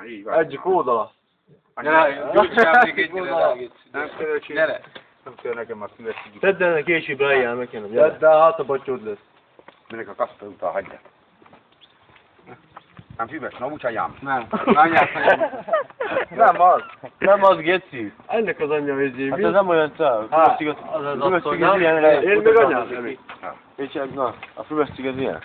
Így van. Egyik oldala. Gyere! Nem kell nekem a szüvességét. Tedd el később eljel nekem. Tedd el, hát a batyód lesz. Minek a kaszta után hagyja. Nem szíves, nem úgy hagyjám. Nem. Nem az, geci. Ennek az anyja vézé. Hát ez nem olyan cál. Hát, az az asszony, nem? Én meg anyám. És na, a fülvesztig ez ilyen?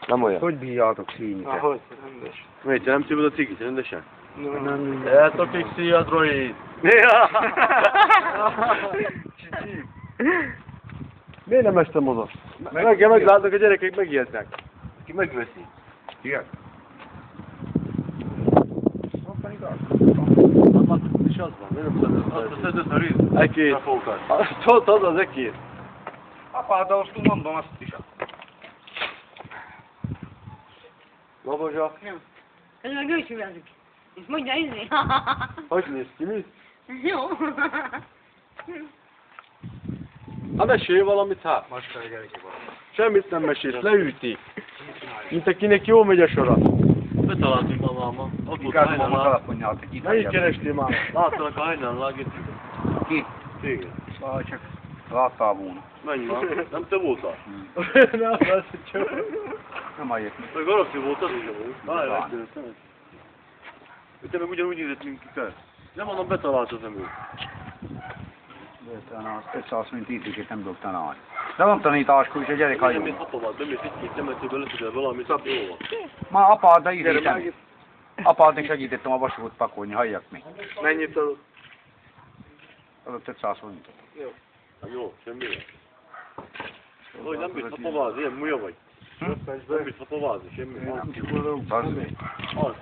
Nem olyan. Hogy bírjátok színni? Ahogy, rendes. Miért, te nem szívod a cigit, rendesen? Nem. Eltokik szíjat, Roy. Miért nem estem oda? Meglátnak a gyerekek, megijednek. Ki megveszi? Igen. És az van, miért nem Azt a szedett a ríz. Ekét. A fókat. Ott az az ekét. Apá, de azt mondom azt is. Babozsa. Ez meg ő csináljuk. És mondja izé. Hogy néz ki, mi? Jó. Hát mesélj valamit, hát. Most a gyerekek van. Semmit nem mesélsz, leüti. Mint akinek jó megy a sora. Betaláltunk mamámmal. Ott volt Inkább mondom a hajnalán. telefonját, hogy itt Melyik hagyjam. kerestél már? Láttalak a hajnalán, Geci. Ki? Téged. Csak láttál volna. Menj már. Nem te voltál. Nem, az csak. Nem halljuk. Meg Garaszi volt, az is volt. Várj, megdőltem. Te meg ugyanúgy nézett, mint ki kell. Nem mondom, betaláltad nem ő. Talán az 500 mint ízéket nem dobtál állni. De van tanításkor is a gyerek Nem hajó. mész apád, bemész egy-két temetőbe, leszedel valamit, jó van. Ma apád, de ízétem. Apádnak segítettem a vasúgot pakolni, halljak még. Mennyit adott? Adott 500 forintot. Hát jó, semmi. Hogy nem bírsz hapavázni, ilyen múlja vagy. Nem bírsz hapavázni, semmi. Nem tudom. Az.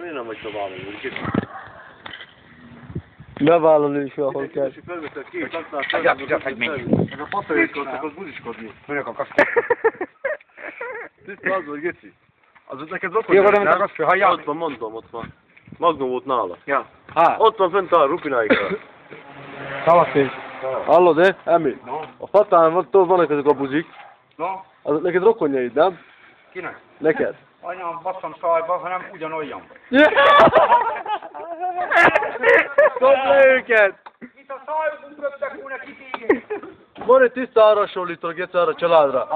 Miért nem vagy bevállalni? Bevállalni is ahol kell. Felvetted két laknál, Hagyját, hagyj még. Ez a patóékot az buziskodni. Minek a kasztó? Tiszta az vagy, Geci. Az ott neked Jó, rokon, nem a kasztó, halljál Ott van, mondom, ott van. Magnum volt nála. Ja. Hát. Ott van fent a rupináikkal. Szavaszés. Hallod, Emi? A fatán vannak ezek a buzik. No, Az neked rokonjaid, nem? kinek? Neked. Anyám, basszom szajba, hanem ugyanolyan. Dobd le őket! Itt a szájukunk röptek volna kitégé. Van egy tiszta arra hasonlítok, Geci, arra a családra.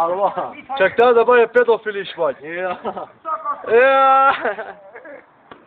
Csak te az a baj, hogy pedofilis vagy. Ja.